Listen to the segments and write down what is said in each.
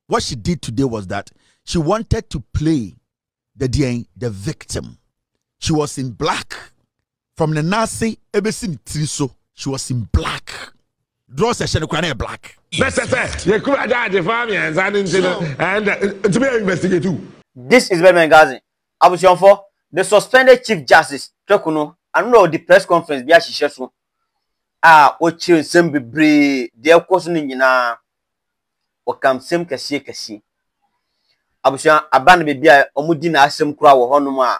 What she did today was that she wanted to play the victim. She was in black. From the Nazi, everything so she was in black. Draw session black. This is Batman Gazi. I was young for the suspended Chief Justice, Tokuno, and know the press conference via Shishu. What you send be brave, dear cousin in Yana. Or come same kasi. I was young, abandoned be a Omudina some crowd or Honoma.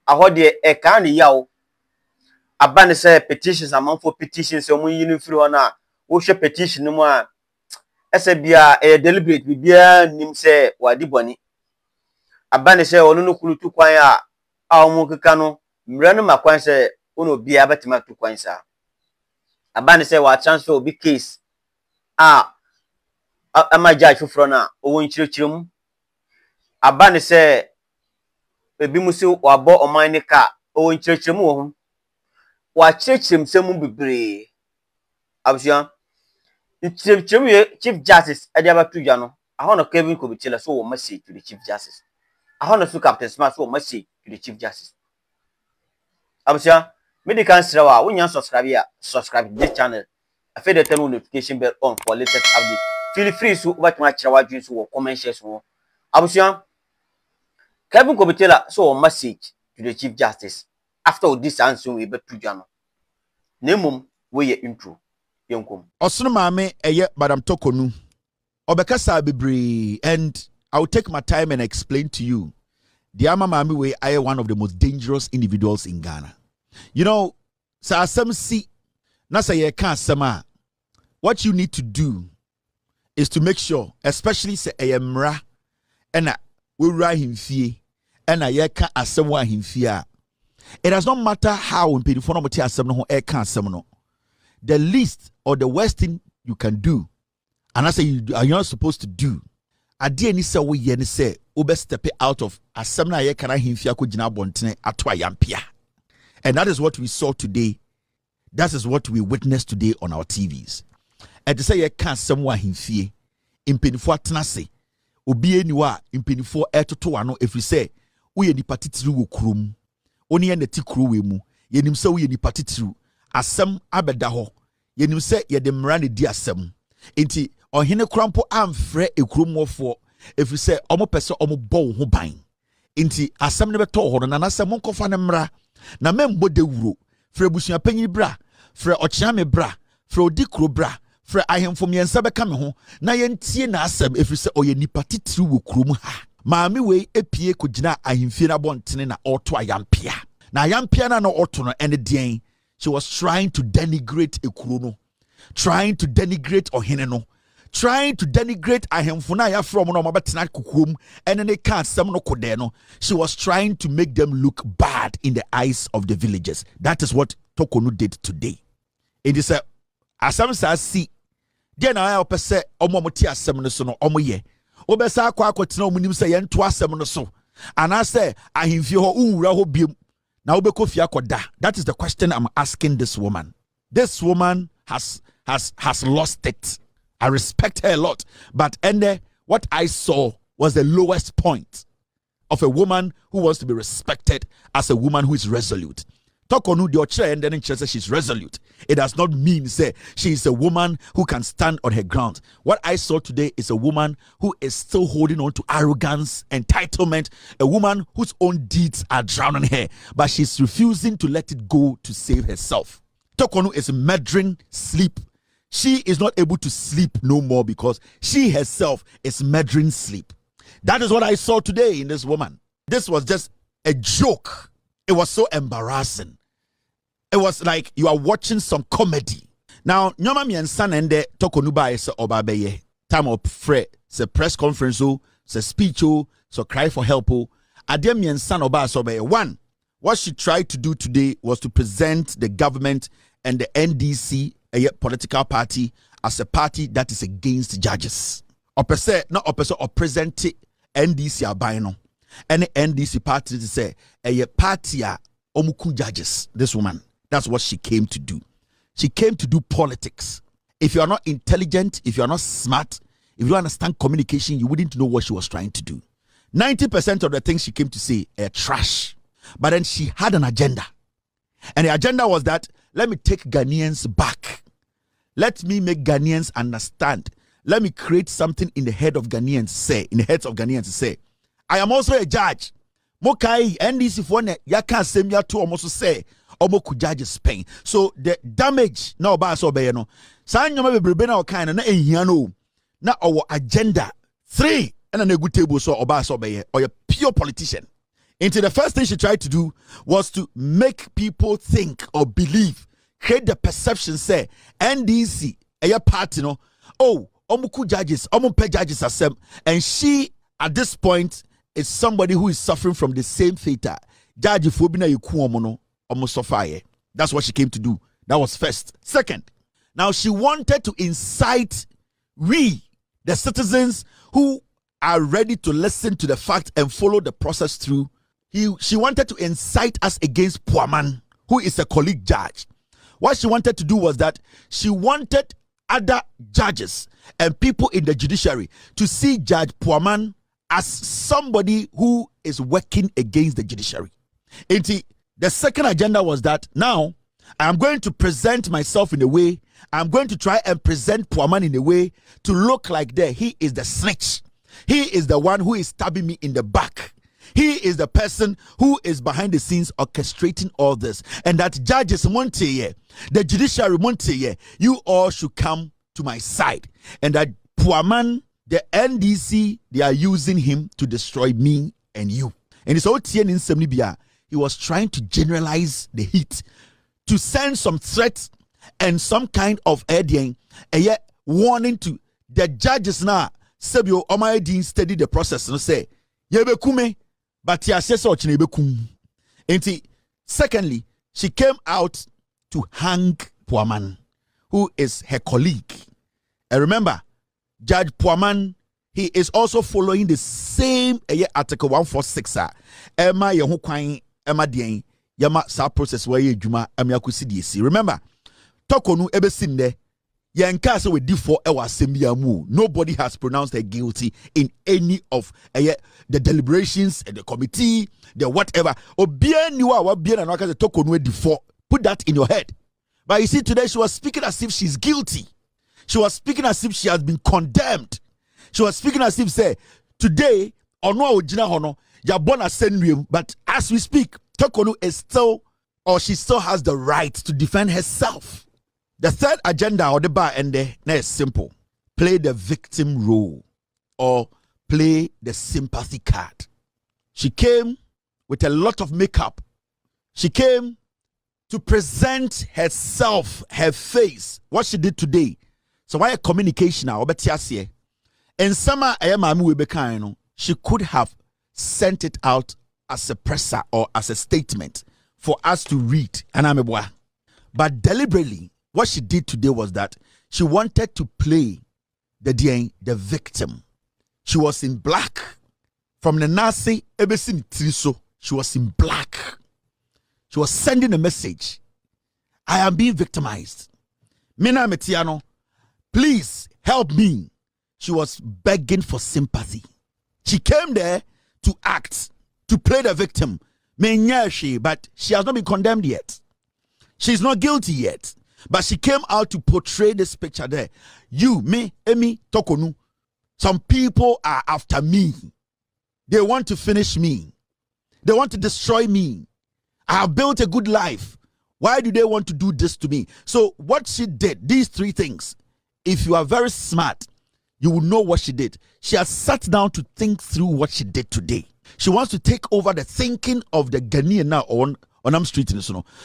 I heard the a candy yow. Abandoned say petitions among for petitions, so when you flew on a worship petition no more. SBA a deliberate be beer nim say Wadiboni. Abandoned say Onu Kulu to Quaya, our Mokano, Mrano Maquan say Uno be a betima to Quansa. Abandoned say what transfer be case. Am I judge for now? Owen Chilchum. Abandoned say Bimusu or bought a mine car, Owen Chilchum. What church him some be brave. I was young. Chief Justice Adiaba Tujano. I honor Kelvin Taylor so mercy to the Chief Justice. I honor Captain Smart so mercy to the Chief Justice. I was young. Medical Srawa, when you subscribe to this channel, I feel the turn notification bell on for latest update. Feel free to watch my channel or comment share. I was young. Kelvin Taylor so message to the Chief Justice. After this answer, we bet Tujano. Nemum, we intro. Osno mame eye Madam Tokonu. Obekasa bebre, and I will take my time and explain to you. The ama mame we I one of the most dangerous individuals in Ghana. You know, sa asem si na sa ye kan asema. What you need to do is to make sure, especially say mra ena we ra himfie ena ye kan asem wa himfie. It does not matter how in pedifo no moti asem no ho e kan asem no. The least or the worst thing you can do, and I say you're not supposed to do, I did any say we yen say ube step out of asemna ye kana himfia ko jina bontene atwa yampia. And that is what we saw today. That is what we witnessed today on our TVs. And to say ye can't someone himfie impinifo atenase obi eniwa impinifo etoto ano if we say we ni patitiru wo krum oni ye neti kru we mu yenim say we ni patitiru asem abeda ho yenim se ye de mra ne di asem enti ohene krampo amfre ekromofo efi se omo pese omo bo ho ban enti asem ne beto ho na asem monkofa ne mra na membo de wuro fre busua panyi bra fre ochiame bra fre odikro bra fre ahemfo miensa beka me ho na yentie na asem efi se oye nipa titiri wo krom ha maami we epie kogina ahemfie na bontene na oto ayampia na ayampia na oto no ene den. She was trying to denigrate Ekuruno, trying to denigrate Ohineno, trying to denigrate Ahemfuna from Nomabatina Kukum, and then they can't summon Kodeno. She was trying to make them look bad in the eyes of the villagers. That is what Tokonu did today. It is a Asam see. Then I say Omomoti Asemino Omoye. Obesa Quakotino Munim say and twas Seminoso. And I say, I him feel Raho Bim. Now that is the question I'm asking this woman. This woman has lost it. I respect her a lot, but what I saw was the lowest point of a woman who wants to be respected as a woman who is resolute. Tokonu the oche and then she's resolute. It does not mean say she is a woman who can stand on her ground. What I saw today is a woman who is still holding on to arrogance, entitlement, a woman whose own deeds are drowning her, but she's refusing to let it go to save herself. Tokonu is murdering sleep. She is not able to sleep no more because she herself is murdering sleep. That is what I saw today in this woman. This was just a joke. It was so embarrassing. It was like you are watching some comedy. Now, nyoma miensan ende Tokonu ba ese obabeye. Time of se press conference se speech so cry for help Adem miensan oba sobeye. One, what she tried to do today was to present the government and the NDC, a political party, as a party that is against judges. Opese not opese or present NDC abino. Any NDC party to say a party omuku judges. This woman. That's what she came to do. She came to do politics. If you are not intelligent, if you are not smart, If you don't understand communication, you wouldn't know what she was trying to do. 90% of the things she came to say are trash. But then she had an agenda. And the agenda was that, let me take Ghanaians back. Let me make Ghanaians understand. Let me create something in the head of Ghanaians, say, I am also a judge. Mokai NDC for yaka semya to almost say omoku judge Spain. So the damage now ba so be no. San nyoma bebrebe na okan na ehia no. Na our agenda 3 and a good table so oba so be or a pure politician. Into the first thing she tried to do was to make people think or believe, create the perception say NDC a party no. Oh, omoku judges, omope judges asem, and she at this point is somebody who is suffering from the same fate. Judge Fobina Yukuomono almost suffer. That's what she came to do. That was first. Second, now she wanted to incite we, the citizens who are ready to listen to the fact and follow the process through. She wanted to incite us against Puaman, who is a colleague judge. What she wanted to do was that she wanted other judges and people in the judiciary to see Judge Puaman as somebody who is working against the judiciary. The second agenda was that now I'm going to present myself in a way, I'm going to try and present Puaman in a way to look like he is the snitch. He is the one who is stabbing me in the back. He is the person who is behind the scenes orchestrating all this. And that judges Monte, the judiciary Monte, you all should come to my side. And that Puaman, the NDC, they are using him to destroy me and you. And it's all TN in Semnibia. He was trying to generalize the heat, to send some threats and some kind of warning to the judges now. Sebio Omaedin study the process and say, Yebekume, but secondly, she came out to hang Puaman, who is her colleague. And remember, Judge Puaman, he is also following the same article 146. Emma Yahukwain, Emma Dien, Yama sa process where you juma amiakusi. Remember, Tokonu ebesinde, Yankasa with D4 ewa sembiamu. Nobody has pronounced her guilty in any of the deliberations, the committee, the whatever. Obien you are what bien and Tokonu D4. Put that in your head. But you see, today she was speaking as if she's guilty. She was speaking as if she has been condemned. She was speaking as if, say, today, Ono Ojina Hono, Yabona Senrium, but as we speak, Tokonu is still, or she still has the right to defend herself. The third agenda or the bar and the is simple. Play the victim role or play the sympathy card. She came with a lot of makeup. She came to present herself, her face, what she did today. So why a communication now? And summer she could have sent it out as a presser or as a statement for us to read. But deliberately, what she did today was that she wanted to play the victim. She was in black. From the Nazi, she was in black. She was sending a message. I am being victimized. Mina Metiano, please help me. She was begging for sympathy. She came there to act, to play the victim. But she has not been condemned yet. She's not guilty yet. But she came out to portray this picture there. You, me, Emi, Tokonu. Some people are after me. They want to finish me. They want to destroy me. I have built a good life. Why do they want to do this to me? So what she did, these three things, if you are very smart, you will know what she did. She has sat down to think through what she did today. She wants to take over the thinking of the Ghanaian now on Am Street.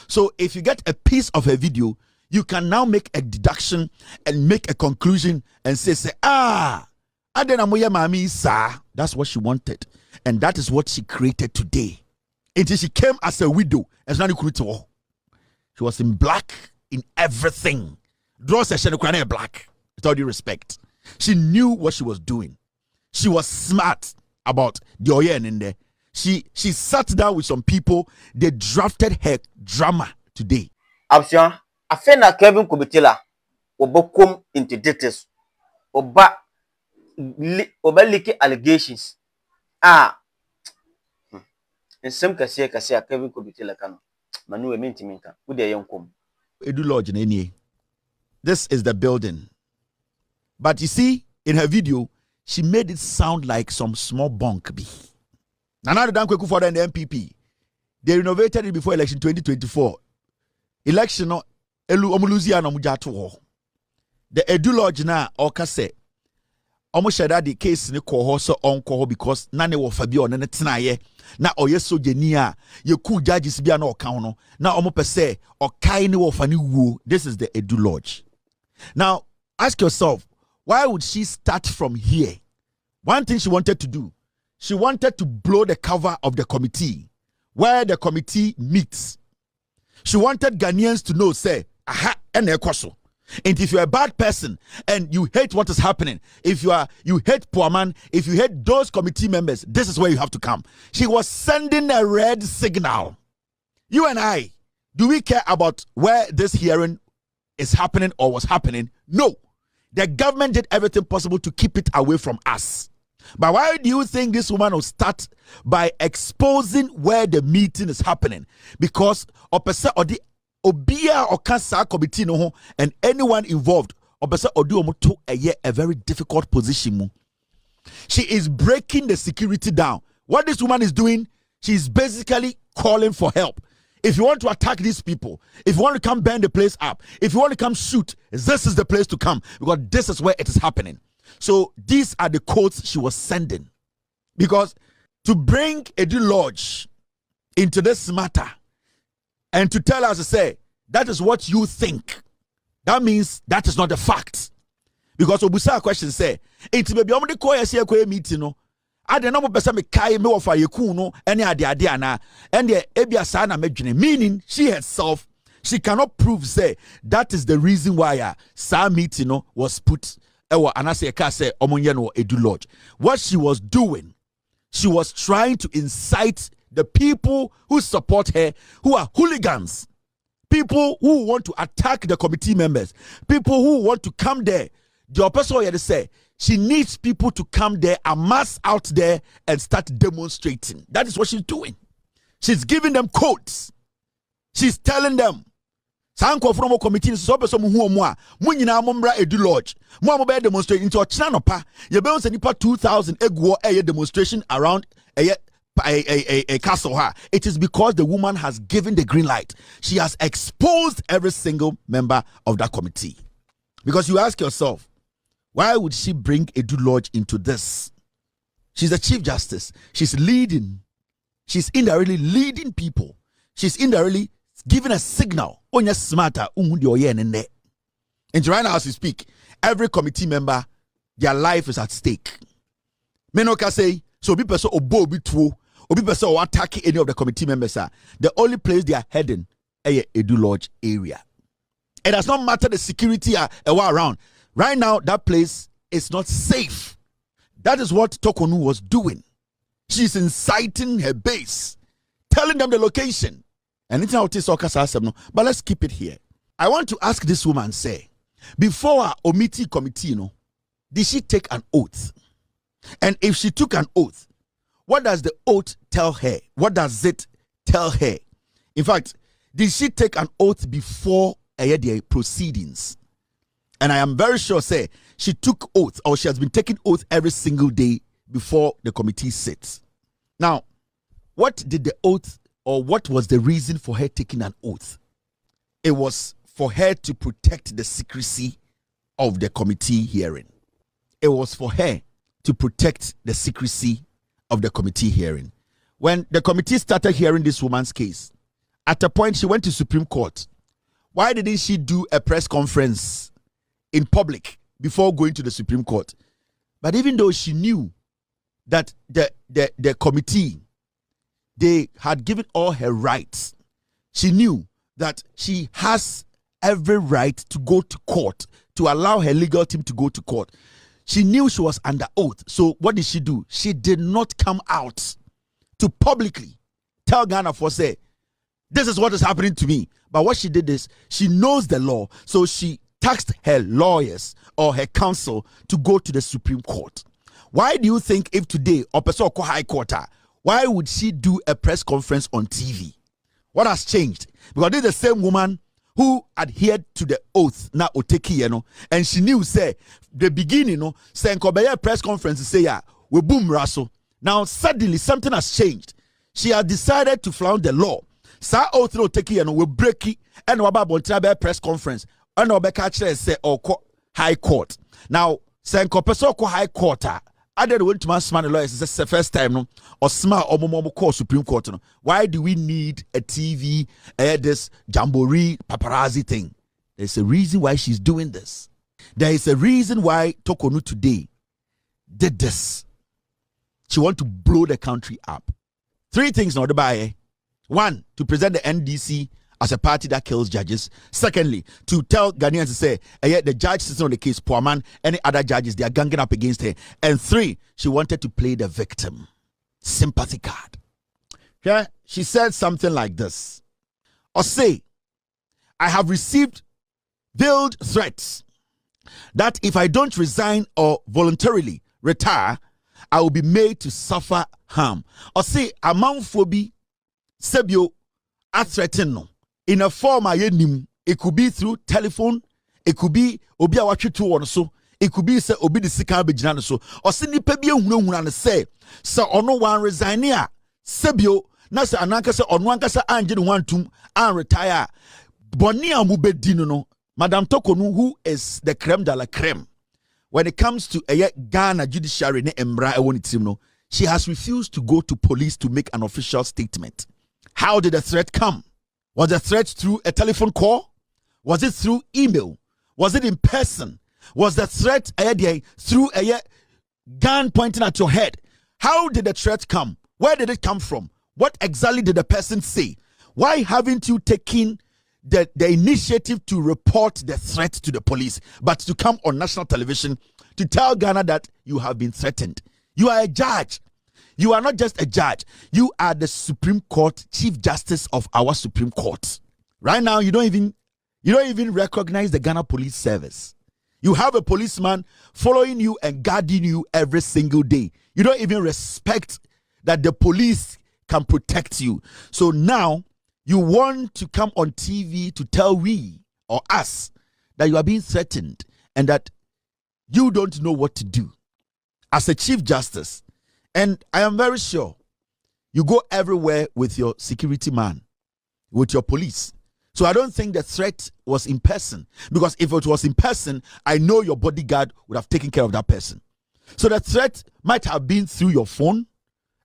So if you get a piece of her video, you can now make a deduction and make a conclusion and say, that's what she wanted. And that is what she created today. Until she came as a widow. She was in black in everything. Draw session black. With all due respect. She knew what she was doing. She was smart about the Oyen in there. She sat down with some people. They drafted her drama today. Option. I feel that Kelvin Taylor Obokum into details. Oba obelike allegations. Ah, in some kase Kevin could be telekano. Manu e minti minka. Ude yonkom. Edu Lodge in. This is the building. But you see, in her video, she made it sound like some small bunk be. Now the Dankweku for the MPP. They renovated it before election 2024. Election no elu omuluzia no mujato. The Edu Lodge na okase. Omo sheda the case ni ko so onko because na ne wo fabi on ne tenaye na oye sojenia ye ku judges bia na oka no na omo pese okai ni wo fani wuo. This is the Edu Lodge. Now ask yourself, why would she start from here? One thing she wanted to do, she wanted to blow the cover of the committee where the committee meets. She wanted Ghanaians to know, say, aha, and and if you're a bad person and you hate what is happening, if you hate poor man, if you hate those committee members, this is where you have to come. She was sending a red signal. You and I, do we care about where this hearing is happening or was happening? No. The government did everything possible to keep it away from us. But why do you think this woman will start by exposing where the meeting is happening? Because Obia or Cancer Committee no and anyone involved a very difficult position. She is breaking the security down. What this woman is doing, she's basically calling for help. If you want to attack these people, if you want to come burn the place up, if you want to come shoot, this is the place to come because this is where it is happening. So these are the codes she was sending. Because to bring Edu Lodge into this matter and to tell us to say, that is what you think, that means that is not the fact. Because Obusa question say, it's maybe I'm the koya meeting no. I don't know person me kai me ofa yeku no any ade ana and the ebia sa na medwene, meaning she herself, she cannot prove say that is the reason why sa meeting no was put anase ka say omonye no Edu Lodge. What she was doing, she was trying to incite the people who support her, who are hooligans, people who want to attack the committee members, people who want to come there. The person here to say she needs people to come there, amass out there, and start demonstrating. That is what she's doing. She's giving them codes. She's telling them, Sanko from a committee, so person who Munina Mumbra Edu Lodge, Mumba demonstrate into a chanopa, you bounce a nipa 2,000 a demonstration around a castle. It is because the woman has given the green light. She has exposed every single member of that committee. Because you ask yourself, why would she bring Edu Lodge into this? She's the Chief Justice. She's leading. She's indirectly leading people. She's indirectly giving a signal. And right now as we speak, every committee member, their life is at stake. Menoka say, so be person obo be true, or be person or attack any of the committee members are. The only place they are heading is Edu Lodge area. It does not matter the security around. Right now, that place is not safe. That is what Tokonu was doing. She's inciting her base, telling them the location. And it's not but let's keep it here. I want to ask this woman, say, before our Omiti committee, did she take an oath? And if she took an oath, what does the oath tell her? What does it tell her? In fact, did she take an oath before the proceedings? And I am very sure, say, she took oath or she has been taking oath every single day before the committee sits. Now, what did the oath or what was the reason for her taking an oath? It was for her to protect the secrecy of the committee hearing. It was for her to protect the secrecy of the committee hearing. When the committee started hearing this woman's case, at a point she went to Supreme Court. Why didn't she do a press conference in public before going to the Supreme Court? But even though she knew that the committee, they had given all her rights, she knew that she has every right to go to court, to allow her legal team to go to court. She knew she was under oath. So what did she do? She did not come out to publicly tell Ghana for say, this is what is happening to me. But what she did is, she knows the law. So she tasked her lawyers or her counsel to go to the Supreme Court. Why do you think if today Opeso ko High Court, why would she do a press conference on TV? What has changed? Because this is the same woman who adhered to the oath na oteki, and she knew say the beginning, say nkobeye press conference say ya we boom raso. Now suddenly something has changed. She has decided to flout the law. Sa oath no oteki we break it and waba bontrabe press conference and obeka chere say oko High Court. Now say nkopeso ko High Court I did want to ask my lawyers. It's the first time, no, or smart or more call Supreme Court. No. Why do we need a TV, this jamboree paparazzi thing? There's a reason why she's doing this. There is a reason why Tokonu today did this. She wants to blow the country up. 3 things now to buy. 1, to present the NDC as a party that kills judges. Secondly, to tell Ghanaians to say, the judge sitting on the case, poor man, any other judges, they are ganging up against her. And 3, she wanted to play the victim. Sympathy card. Yeah, she said something like this. Or say, I have received veiled threats that if I don't resign or voluntarily retire, I will be made to suffer harm. Or say, among phobia, sebio, a threaten no. In a form it could be through telephone, it could be obi awatwe to one so, it could be say obi the sika begina so, or se nipa bi ehunahuna ne say ono wan resign a sebio na se ananka se ono anka se anje ne wantum and retire. Boni amubedi no, Madam Tokonu, who is the creme de la creme when it comes to Ghana judiciary ne embra ewoni tim no, she has refused to go to police to make an official statement. How did the threat come? Was the threat through a telephone call? Was it through email? Was it in person? Was the threat through a gun pointing at your head? How did the threat come? Where did it come from? What exactly did the person say? Why haven't you taken the initiative to report the threat to the police, but to come on national television to tell Ghana that you have been threatened? You are a judge. You are not just a judge. You are the Supreme Court, Chief Justice of our Supreme Court. Right now, you don't even recognize the Ghana Police Service. You have a policeman following you and guarding you every single day. You don't even respect that the police can protect you. So now, you want to come on TV to tell we or us that you are being threatened and that you don't know what to do. As a Chief Justice, and I am very sure you go everywhere with your security man, with your police. So I don't think the threat was in person. Because if it was in person, I know your bodyguard would have taken care of that person. So the threat might have been through your phone,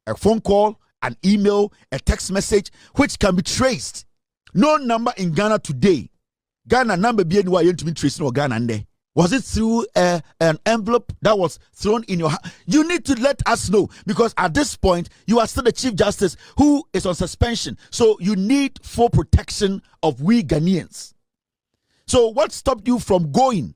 a phone call, an email, a text message, which can be traced. No number in Ghana today. Ghana number be anywhere you to be tracing or Ghana there. Was it through an envelope that was thrown in your hand? You need to let us know, because at this point, you are still the Chief Justice who is on suspension. So you need full protection of we Ghanaians. So what stopped you from going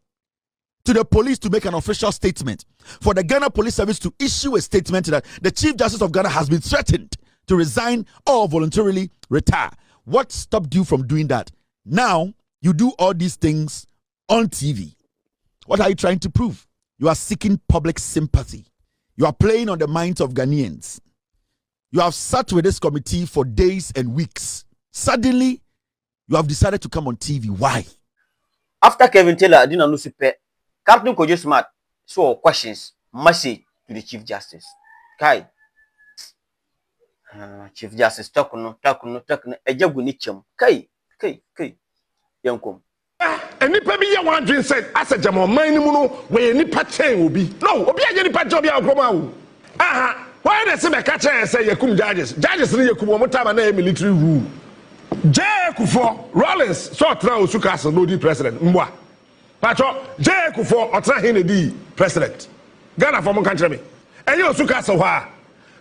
to the police to make an official statement? For the Ghana Police Service to issue a statement that the Chief Justice of Ghana has been threatened to resign or voluntarily retire. What stopped you from doing that? Now, you do all these things on TV. What are you trying to prove? You are seeking public sympathy. You are playing on the minds of Ghanaians. You have sat with this committee for days and weeks. Suddenly, you have decided to come on TV. Why? After Kelvin Taylor, I didn't know Captain Smart saw questions, message to the Chief Justice. Kai, Chief Justice, talk no, Ejagunichum. Kai, Yankum. And nipa bi ye wan dwen said as a jamo man ni mu no we nipa chen obi no obi anye nipa job ya akoma wo aha why dey say be ka chen say yakum judges ni yakum o mutaba na military rule Kufo Rollins so tra osuka so no di president mwa pacho Kufo otra he di president Ghana for mon country me enye osuka so ha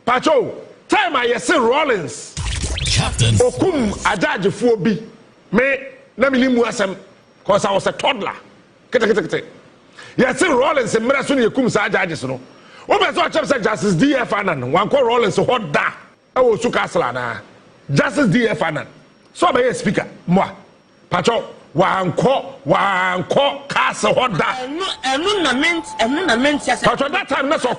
pacho time I say Rollins Captain okum ajajefo bi me na milimu asem because I was a toddler. Yes, Rollins and Merasun Yakum Sajages. No, what was our Justice D.F. Annan? One call Rollins hot da. I was Sukaslana. Justice D.F. Annan. So, by a speaker, moi. Pacho, Wanko castle hoda. Enu na mint But at that time, that's a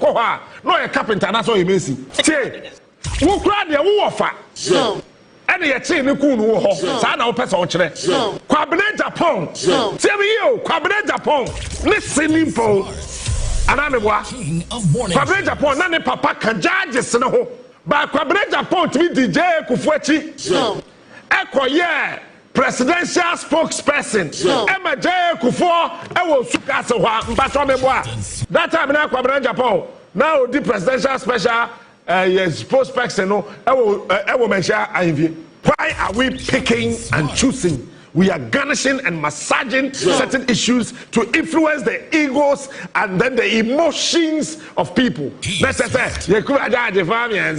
no a carpenter, that's all you may see. Who cried the warfare? So. And the chain of Kun war, Sana Peso, Quabinet Japon. Tell me you, Quabinet Japon. Listen, po. And I'm a Quabinet Japon, none papa can judge no. But Quabinet Japon to be DJ Kufuchi. Echo, yeah. Presidential spokesperson. Emma J. Kufo, I will Sukasawa, Mbatomeboa. That time in Aquabrand Japan. Now the presidential special spokesperson, I will mention. Why are we picking and choosing? We are garnishing and massaging certain issues to influence the egos and then the emotions of people. That's it. You could have the family and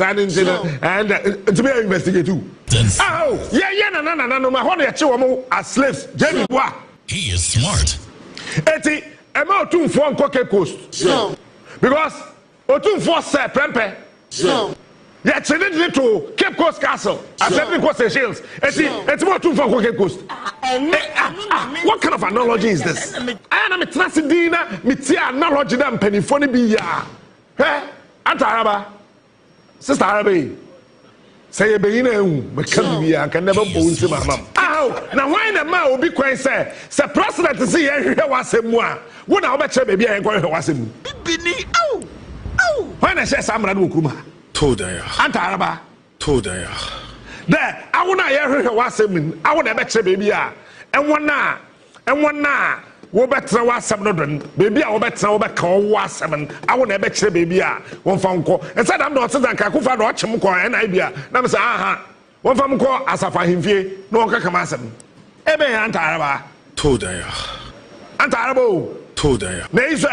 to be investigated too. Oh, yeah, no, my honey, as slaves. He is smart. Eti, I'm too for Coke Coast. Because Otum for Sir Prempe. Yeah, it's to Cape Coast Castle. I said because the shields. It's more too for Coke Coast. What kind of analogy is this? I am a Trasidina, Mitia analogy than penny funny be ya. Eh? Antaraba. Sister Arabi. Say a being but can never bones to my mum. Oh, now why the man will be quite say, Sir President to see here was him one. What I'll bet you maybe I was him. When I say Samran Kuma. Todaya. Antaraba. Todaya. There, I want to hear her was him. I want to bet you baby. And one now. Wo betra wa asem no don baby a wo betra wo beka wo asem I won e be kire baby a won fa nko e said am do otedan ka kufa do ochem ko e na bia na me say aha won fa nko asafa himfie no won kaka ma asem e be Antaraba Todaya Antaraba Todaya na iso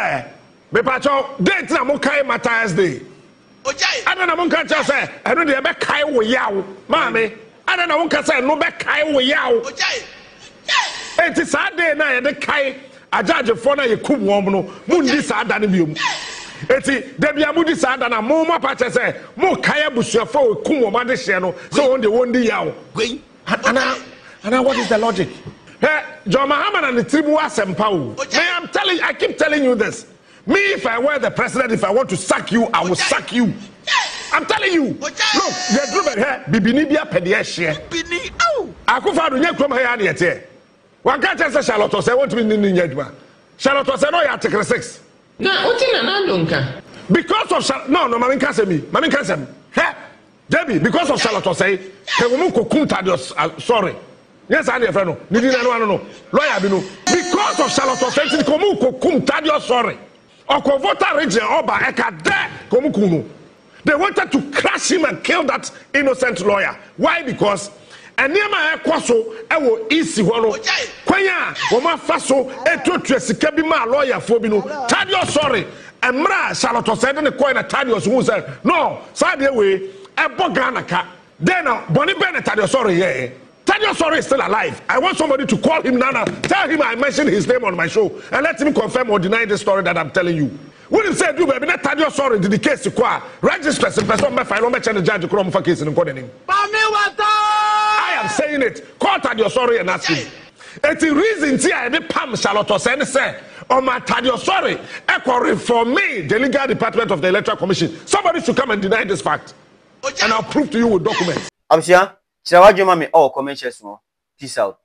me pa cho date na mo kai Matthias Day ojai ana na mo kan cha say e no de be kai wo yawo maame ana na won ka say no be kai wo yawo ojai it is Saturday na the kai ajaje for na yekum wom no mundi sada ne biom eti da bia mudi sada na mo ma pa che say mo kai abusuafo yekum wom ade hye no so won de wondi yawo ana what is the logic John Mahama and the tribu asempa o I keep telling you this me if I were the president if I want to sack you I will sack you I'm telling you look you driven here bibini bia pede hye bibini akufa do nya krom here na yete one can't say Charlotte say want to be in Yadma. Charlotte say no, you article 6. Na utina na ndonka. Because of no, Mami can't say me. Mami can't say me. Hey, Debbie, because of Charlotte say, sorry. Yes, I friend no. Nidi na no. Lawyer bi no. Because of Charlotte say, komu kokum tadio sorry. Okovota region oba eka de komu kunu. They wanted to crush him and kill that innocent lawyer. Why? Because and near my kwaso ewo isi hono kwanya wo ma faso etotwe sika bi ma lawyer fo bi no tadio sorry emra Charlotte said ne coin tadio so say no side we ebo Ghana ka then boni ben tadio sorry here tadio sorry is still alive. I want somebody to call him Nana, tell him I mentioned his name on my show and let him confirm or deny the story that I'm telling you. When you say do baby na tadio sorry did the case kwa register person me file me change judge kro mo fa case in code name I am saying it. Call Tadio sorry and ask him. It's the reason I did Pam Charlotte say, oh my Tadio sorry, echo for me, the legal department of the Electoral Commission. Somebody should come and deny this fact. And I'll prove to you with documents. Absia, Chawajuma me all comments. Peace out.